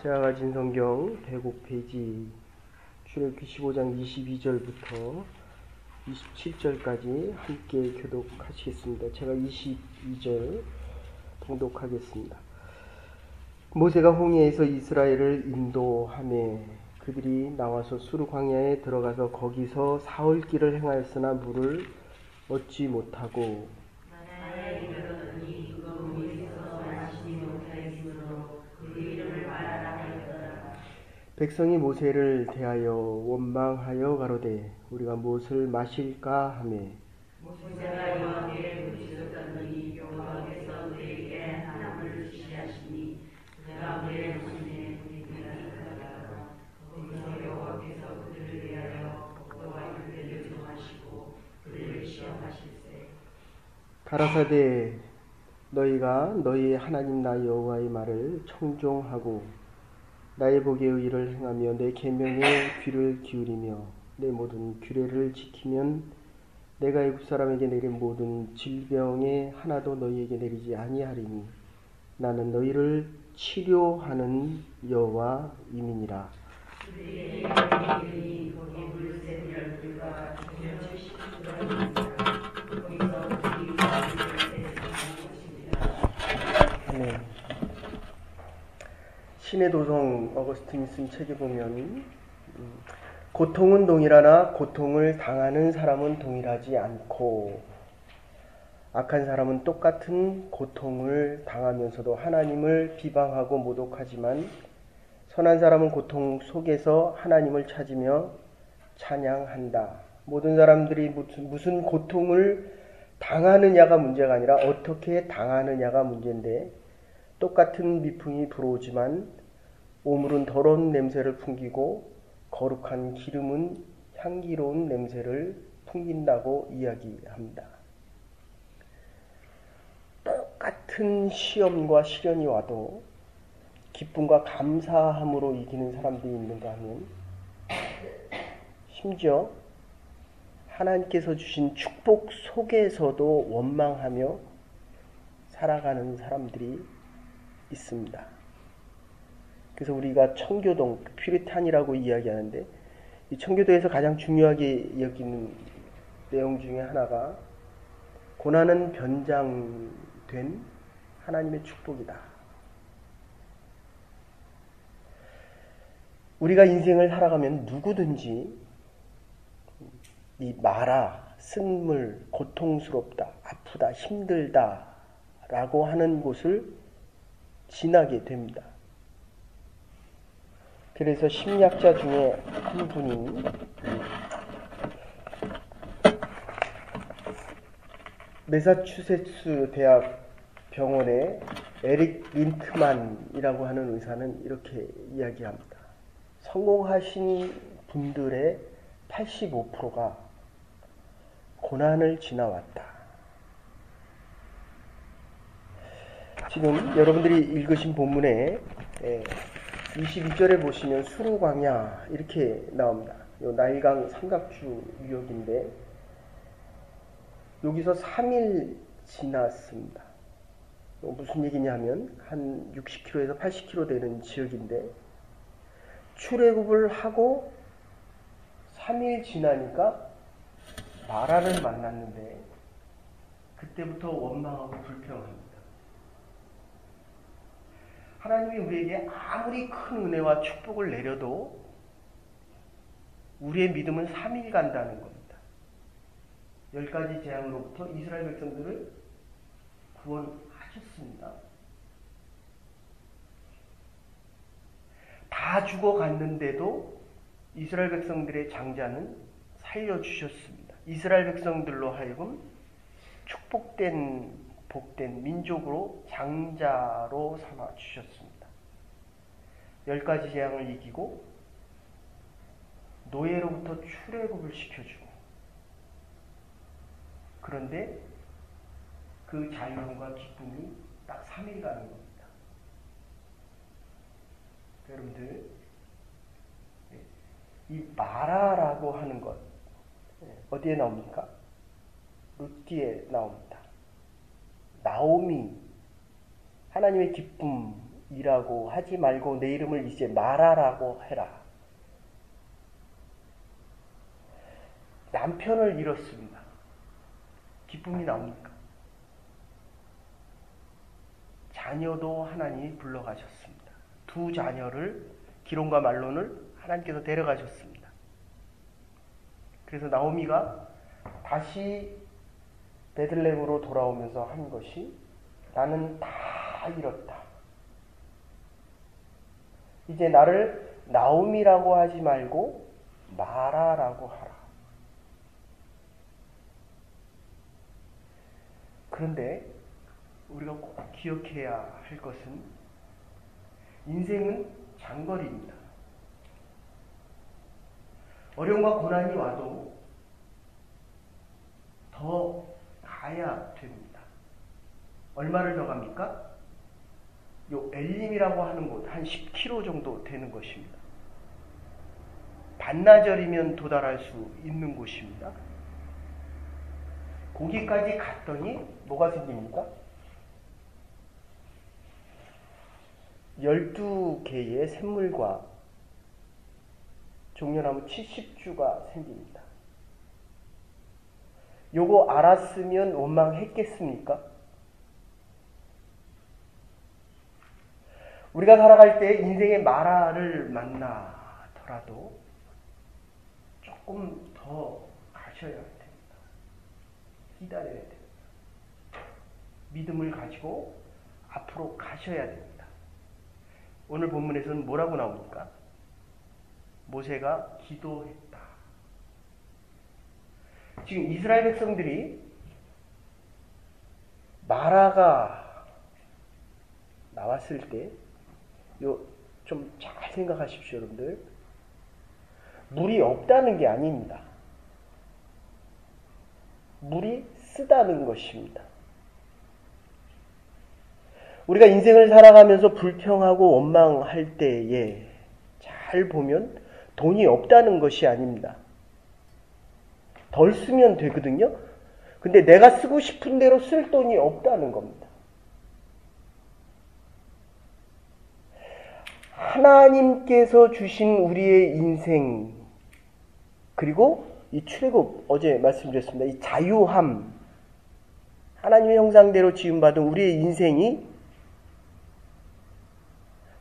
제가 가진 성경 대곡 페이지 출애굽기 15장 22절부터 27절까지 함께 교독하시겠습니다. 제가 22절 봉독하겠습니다. 모세가 홍해에서 이스라엘을 인도하매 그들이 나와서 수르 광야에 들어가서 거기서 사흘 길을 행하였으나 물을 얻지 못하고 백성이 모세를 대하여 원망하여 가로되 우리가 무엇을 마실까 하매 모세가 여호와께 부르짖었더니 여호와께서 그에게 하나님을 지시하시니 그가 물에 무심에 우리가 들어가라. 거기서 여호와께서 그들을 대하여 독도와 율배를 정하시고 그들을 시험하실세. 가라사대 너희가 너희 하나님 나 여호와의 말을 청종하고 나의 복의 의를 행하며 내 계명에 귀를 기울이며 내 모든 규례를 지키면 내가 애굽 사람에게 내린 모든 질병에 하나도 너희에게 내리지 아니하리니 나는 너희를 치료하는 여호와임이니라. 아멘. 신의 도성 어거스틴이 쓴 책에 보면 고통은 동일하나 고통을 당하는 사람은 동일하지 않고 악한 사람은 똑같은 고통을 당하면서도 하나님을 비방하고 모독하지만 선한 사람은 고통 속에서 하나님을 찾으며 찬양한다. 모든 사람들이 무슨 고통을 당하느냐가 문제가 아니라 어떻게 당하느냐가 문제인데 똑같은 미풍이 불어오지만 오물은 더러운 냄새를 풍기고 거룩한 기름은 향기로운 냄새를 풍긴다고 이야기합니다. 똑같은 시험과 시련이 와도 기쁨과 감사함으로 이기는 사람들이 있는가 하면 심지어 하나님께서 주신 축복 속에서도 원망하며 살아가는 사람들이 있습니다. 그래서 우리가 청교동, 퓨리탄이라고 이야기하는데 이 청교도에서 가장 중요하게 여기는 내용 중에 하나가 고난은 변장된 하나님의 축복이다. 우리가 인생을 살아가면 누구든지 이 마라, 쓴물, 고통스럽다, 아프다, 힘들다 라고 하는 곳을 지나게 됩니다. 그래서 심리학자 중에 한 분인 매사추세츠 대학 병원의 에릭 린트만이라고 하는 의사는 이렇게 이야기합니다. 성공하신 분들의 85%가 고난을 지나왔다. 지금 여러분들이 읽으신 본문에 22절에 보시면 수르 광야 이렇게 나옵니다. 요 나일강 삼각주 유역인데 여기서 3일 지났습니다. 무슨 얘기냐면 한 60km에서 80km 되는 지역인데 출애굽을 하고 3일 지나니까 마라를 만났는데 그때부터 원망하고 불평합니다. 하나님이 우리에게 아무리 큰 은혜와 축복을 내려도 우리의 믿음은 3일 간다는 겁니다. 10가지 재앙으로부터 이스라엘 백성들을 구원하셨습니다. 다 죽어갔는데도 이스라엘 백성들의 장자는 살려주셨습니다. 이스라엘 백성들로 하여금 축복된 복된 민족으로 장자로 삼아 주셨습니다. 10가지 재앙을 이기고 노예로부터 출애굽을 시켜주고 그런데 그 자유함과 기쁨이 딱 3일 가는 겁니다. 여러분들 이 마라라고 하는 것 어디에 나옵니까? 룻기에 나옵니다. 나오미 하나님의 기쁨 이라고 하지 말고 내 이름을 이제 마라라고 해라. 남편을 잃었습니다. 기쁨이 나옵니까? 자녀도 하나님이 불러가셨습니다. 두 자녀를 기론과 말론을 하나님께서 데려가셨습니다. 그래서 나오미가 다시 베들레헴으로 돌아오면서 한 것이 나는 다 잃었다. 이제 나를 나오미라고 하지 말고 마라라고 하라. 그런데 우리가 꼭 기억해야 할 것은 인생은 장거리입니다. 어려움과 고난이 와도 더 가야 됩니다. 얼마를 더 갑니까? 요 엘림이라고 하는 곳 한 10km 정도 되는 것입니다. 반나절이면 도달할 수 있는 곳입니다. 거기까지 갔더니 뭐가 생깁니까? 12개의 샘물과 종려나무 70주가 생깁니다. 요거 알았으면 원망했겠습니까? 우리가 살아갈 때 인생의 마라를 만나더라도 조금 더 가셔야 됩니다. 기다려야 됩니다. 믿음을 가지고 앞으로 가셔야 됩니다. 오늘 본문에서는 뭐라고 나옵니까? 모세가 기도했다. 지금 이스라엘 백성들이 마라가 나왔을 때 좀 잘 생각하십시오, 여러분들. 물이 없다는 게 아닙니다. 물이 쓰다는 것입니다. 우리가 인생을 살아가면서 불평하고 원망할 때에 잘 보면 돈이 없다는 것이 아닙니다. 덜 쓰면 되거든요. 근데 내가 쓰고 싶은 대로 쓸 돈이 없다는 겁니다. 하나님께서 주신 우리의 인생, 그리고 이 출애굽, 어제 말씀드렸습니다. 이 자유함, 하나님의 형상대로 지음받은 우리의 인생이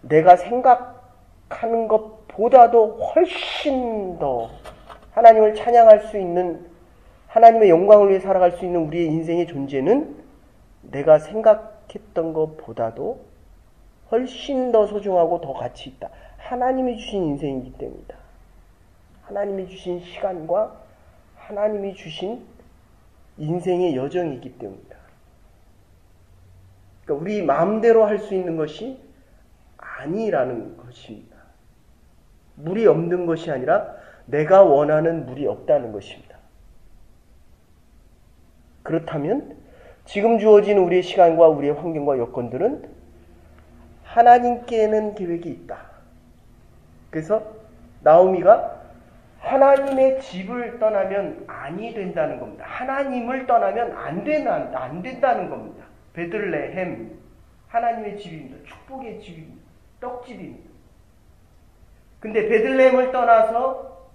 내가 생각하는 것보다도 훨씬 더 하나님을 찬양할 수 있는, 하나님의 영광을 위해 살아갈 수 있는 우리의 인생의 존재는 내가 생각했던 것보다도 훨씬 더 소중하고 더 가치 있다. 하나님이 주신 인생이기 때문이다. 하나님이 주신 시간과 하나님이 주신 인생의 여정이기 때문이다. 그러니까 우리 마음대로 할 수 있는 것이 아니라는 것입니다. 물이 없는 것이 아니라 내가 원하는 물이 없다는 것입니다. 그렇다면 지금 주어진 우리의 시간과 우리의 환경과 여건들은 하나님께는 계획이 있다. 그래서 나오미가 하나님의 집을 떠나면 아니 된다는 겁니다. 하나님을 떠나면 안 된다는 겁니다. 베들레헴, 하나님의 집입니다. 축복의 집입니다. 떡집입니다. 근데 베들레헴을 떠나서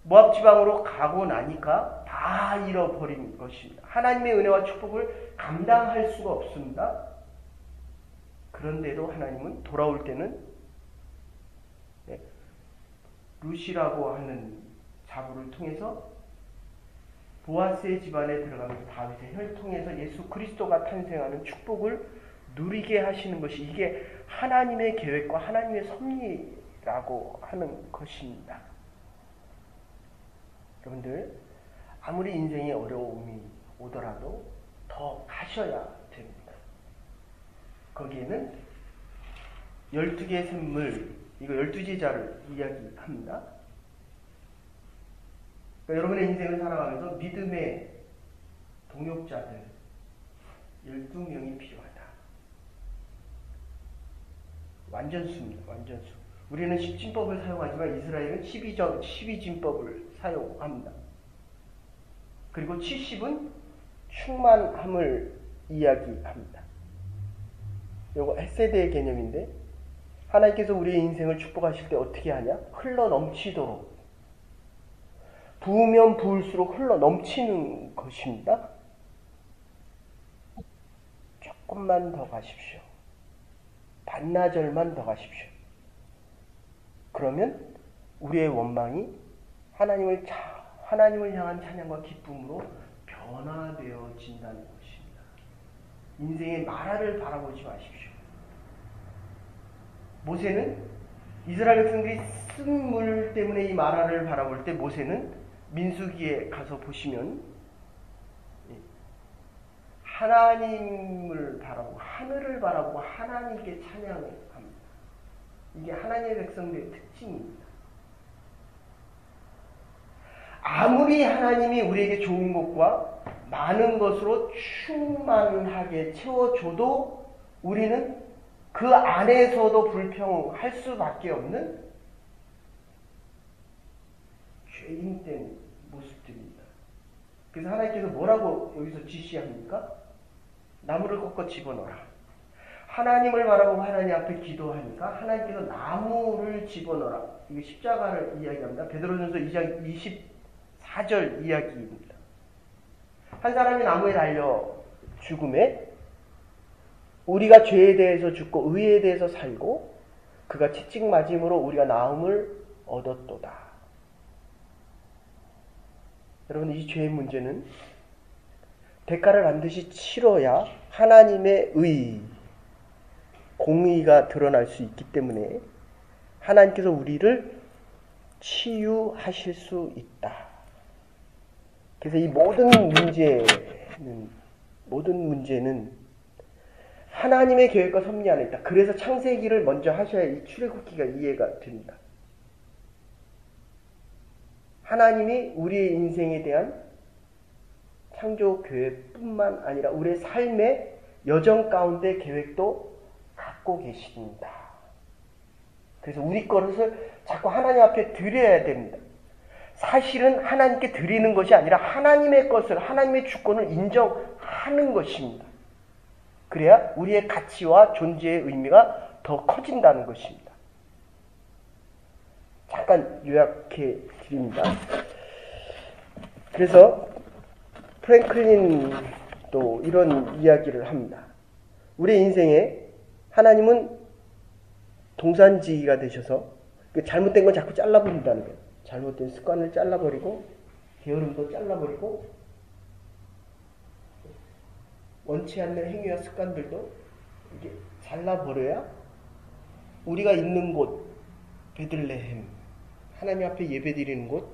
모압 지방으로 가고 나니까 다 잃어버린 것입니다. 하나님의 은혜와 축복을 감당할 수가 없습니다. 그런데도 하나님은 돌아올 때는 루시라고 하는 자부를 통해서 보아스의 집안에 들어가면서 다윗의 혈통에서 예수 그리스도가 탄생하는 축복을 누리게 하시는 것이, 이게 하나님의 계획과 하나님의 섭리라고 하는 것입니다. 여러분들, 아무리 인생에 어려움이 오더라도 더 가셔야 됩니다. 거기에는 12개의 샘물, 이거 12제자를 이야기합니다. 그러니까 여러분의 인생을 살아가면서 믿음의 동역자들 12명이 필요하다. 완전수입니다. 완전수. 우리는 10진법을 사용하지만 이스라엘은 12진법을 사용합니다. 그리고 70은 충만함을 이야기합니다. 요거 헤세드의 개념인데, 하나님께서 우리의 인생을 축복하실 때 어떻게 하냐? 흘러 넘치도록. 부으면 부을수록 흘러 넘치는 것입니다. 조금만 더 가십시오. 반나절만 더 가십시오. 그러면 우리의 원망이 하나님을 향한 찬양과 기쁨으로 변화되어진다는 것입니다. 인생의 말화를 바라보지 마십시오. 모세는 이스라엘 백성들이 쓴 물 때문에 이 말화를 바라볼 때 모세는 민수기에 가서 보시면 하나님을 바라보고 하늘을 바라보고 하나님께 찬양을 합니다. 이게 하나님의 백성들의 특징입니다. 아무리 하나님이 우리에게 좋은 것과 많은 것으로 충만하게 채워줘도 우리는 그 안에서도 불평할 수밖에 없는 죄인된 모습들입니다. 그래서 하나님께서 뭐라고 여기서 지시합니까? 나무를 꺾어 집어넣어라. 하나님을 바라보고 하나님 앞에 기도하니까 하나님께서 나무를 집어넣어라. 이게 십자가를 이야기합니다. 베드로전서 2장 24절 이야기입니다. 한 사람이 나무에 달려 죽음에 우리가 죄에 대해서 죽고 의에 대해서 살고 그가 채찍 맞음으로 우리가 나음을 얻었도다. 여러분, 이 죄의 문제는 대가를 반드시 치러야 하나님의 의, 공의가 드러날 수 있기 때문에 하나님께서 우리를 치유하실 수 있다. 그래서 이 모든 문제는 하나님의 계획과 섭리 안에 있다. 그래서 창세기를 먼저 하셔야 이 출애굽기가 이해가 됩니다. 하나님이 우리의 인생에 대한 창조 계획뿐만 아니라 우리의 삶의 여정 가운데 계획도 갖고 계십니다. 그래서 우리 것을 자꾸 하나님 앞에 드려야 됩니다. 사실은 하나님께 드리는 것이 아니라 하나님의 것을, 하나님의 주권을 인정하는 것입니다. 그래야 우리의 가치와 존재의 의미가 더 커진다는 것입니다. 잠깐 요약해 드립니다. 그래서 프랭클린도 이런 이야기를 합니다. 우리의 인생에 하나님은 동산지기가 되셔서 잘못된 건 자꾸 잘라버린다는 거예요. 잘못된 습관을 잘라버리고 게으름도 잘라버리고 원치 않는 행위와 습관들도 이게 잘라버려야 우리가 있는 곳 베들레헴, 하나님 앞에 예배드리는 곳,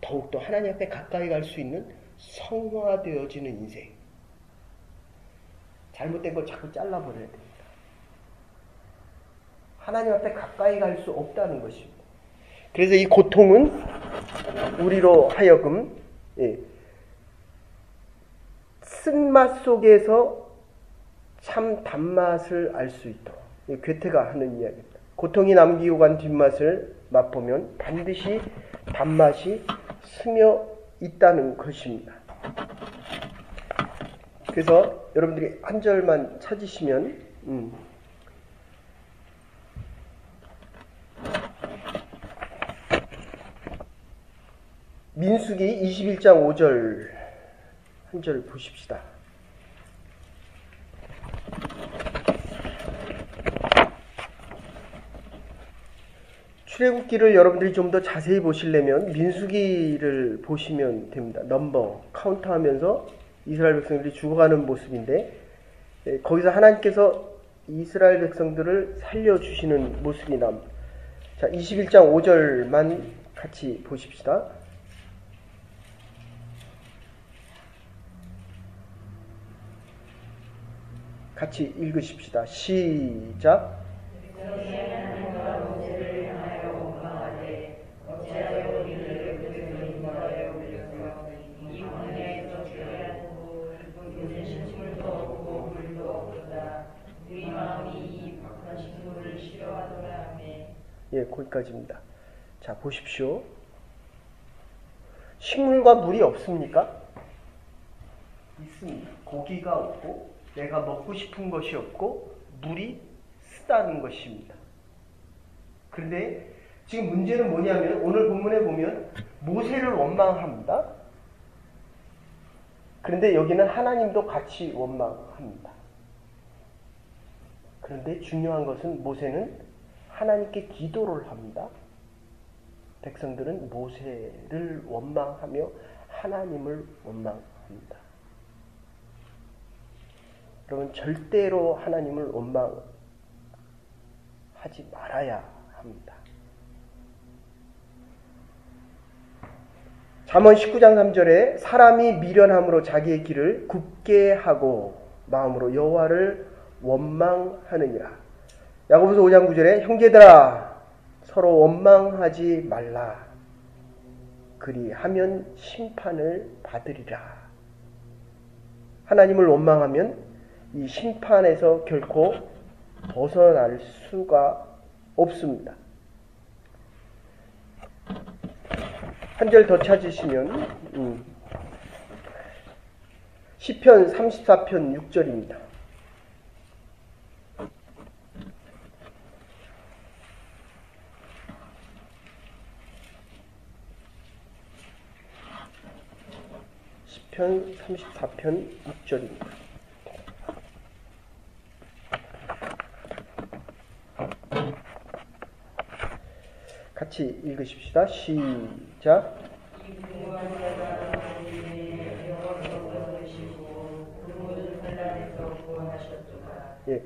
더욱더 하나님 앞에 가까이 갈 수 있는 성화되어지는 인생. 잘못된 걸 자꾸 잘라버려야 됩니다. 하나님 앞에 가까이 갈 수 없다는 것입니다. 그래서 이 고통은 우리로 하여금 쓴맛 속에서 참 단맛을 알 수 있도록, 괴테가 하는 이야기입니다. 고통이 남기고 간 뒷맛을 맛보면 반드시 단맛이 스며 있다는 것입니다. 그래서 여러분들이 한 절만 찾으시면 민수기 21장 5절 한 절 보십시다. 출애굽기를 여러분들이 좀 더 자세히 보시려면 민수기를 보시면 됩니다. 넘버, 카운트하면서 이스라엘 백성들이 죽어가는 모습인데 거기서 하나님께서 이스라엘 백성들을 살려주시는 모습이 나옵니다. 자, 21장 5절만 같이 보십시다. 같이 읽으십시다. 시작. 예, 거기까지입니다. 자, 보십시오. 식물과 물이 없습니까? 있습니다. 고기가 없고 내가 먹고 싶은 것이 없고 물이 쓰다는 것입니다. 그런데 지금 문제는 뭐냐면 오늘 본문에 보면 모세를 원망합니다. 그런데 여기는 하나님도 같이 원망합니다. 그런데 중요한 것은 모세는 하나님께 기도를 합니다. 백성들은 모세를 원망하며 하나님을 원망합니다. 여러분, 절대로 하나님을 원망하지 말아야 합니다. 잠언 19장 3절에 사람이 미련함으로 자기의 길을 굽게 하고 마음으로 여호와를 원망하느니라. 야고보서 5장 9절에 형제들아 서로 원망하지 말라. 그리하면 심판을 받으리라. 하나님을 원망하면 이 심판에서 결코 벗어날 수가 없습니다. 한 절 더 찾으시면 시편 34편 6절입니다. 시편 34편 6절입니다. 같이 읽으십시다. 시작. 예,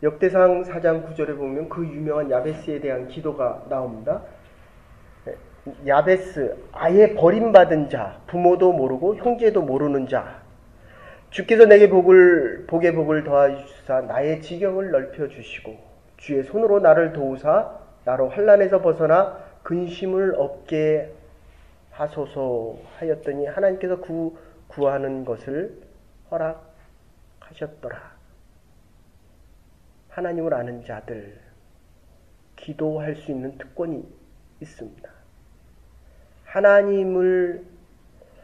역대상 4장 9절에 보면 그 유명한 야베스에 대한 기도가 나옵니다. 야베스, 아예 버림받은 자, 부모도 모르고 형제도 모르는 자, 주께서 내게 복에 복을 더하주사 나의 지경을 넓혀주시고 주의 손으로 나를 도우사 나로 환난에서 벗어나 근심을 없게 하소서 하였더니 하나님께서 구하는 것을 허락하셨더라. 하나님을 아는 자들, 기도할 수 있는 특권이 있습니다.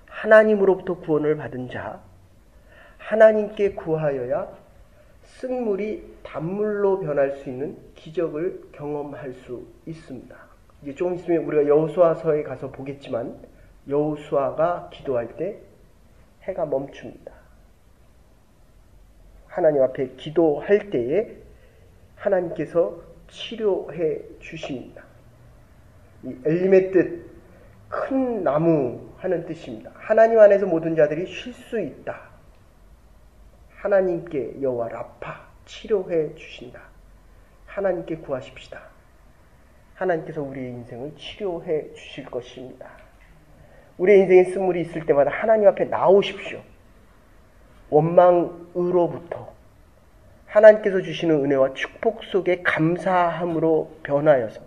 하나님으로부터 구원을 받은 자, 하나님께 구하여야 쓴물이 단물로 변할 수 있는 기적을 경험할 수 있습니다. 이제 조금 있으면 우리가 여호수아서에 가서 보겠지만 여호수아가 기도할 때 해가 멈춥니다. 하나님 앞에 기도할 때에 하나님께서 치료해 주십니다. 이 엘림의 뜻, 큰 나무 하는 뜻입니다. 하나님 안에서 모든 자들이 쉴 수 있다. 하나님께 여호와 라파 치료해 주신다. 하나님께 구하십시다. 하나님께서 우리의 인생을 치료해 주실 것입니다. 우리의 인생에 쓴물이 있을 때마다 하나님 앞에 나오십시오. 원망으로부터 하나님께서 주시는 은혜와 축복 속에 감사함으로 변하여서,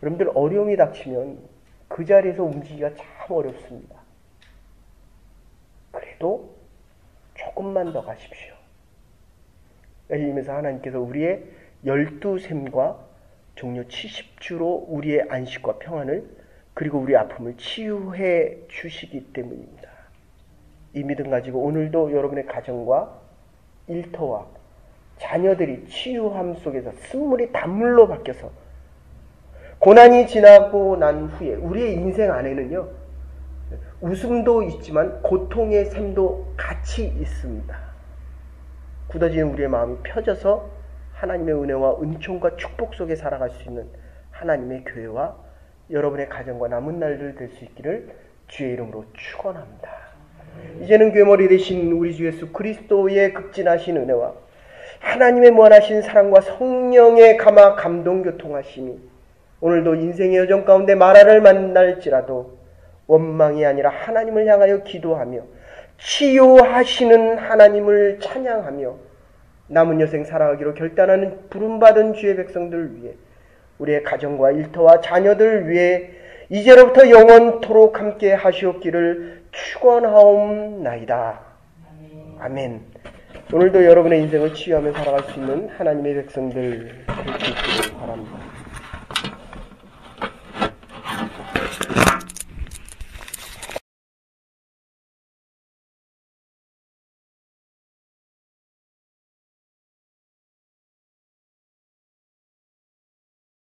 여러분들 어려움이 닥치면 그 자리에서 움직이기가 참 어렵습니다. 그래도 조금만 더 가십시오. 엘림에서 하나님께서 우리의 12샘과 종려 70주로 우리의 안식과 평안을 그리고 우리의 아픔을 치유해 주시기 때문입니다. 이 믿음 가지고 오늘도 여러분의 가정과 일터와 자녀들이 치유함 속에서 쓴물이 단물로 바뀌어서 고난이 지나고 난 후에 우리의 인생 안에는요, 웃음도 있지만 고통의 샘도 같이 있습니다. 굳어지는 우리의 마음이 펴져서 하나님의 은혜와 은총과 축복 속에 살아갈 수 있는 하나님의 교회와 여러분의 가정과 남은 날들 될 수 있기를 주의 이름으로 축원합니다. 이제는 괴머리 되신 우리 주 예수 그리스도의 극진하신 은혜와 하나님의 무한하신 사랑과 성령의 감화 감동 교통하심이 오늘도 인생의 여정 가운데 마라를 만날지라도 원망이 아니라 하나님을 향하여 기도하며 치유하시는 하나님을 찬양하며 남은 여생 살아가기로 결단하는 부름받은 주의 백성들 위해 우리의 가정과 일터와 자녀들 위해 이제로부터 영원토록 함께 하시옵기를 축원하옵나이다. 아멘. 오늘도 여러분의 인생을 치유하며 살아갈 수 있는 하나님의 백성들 될 수 있기를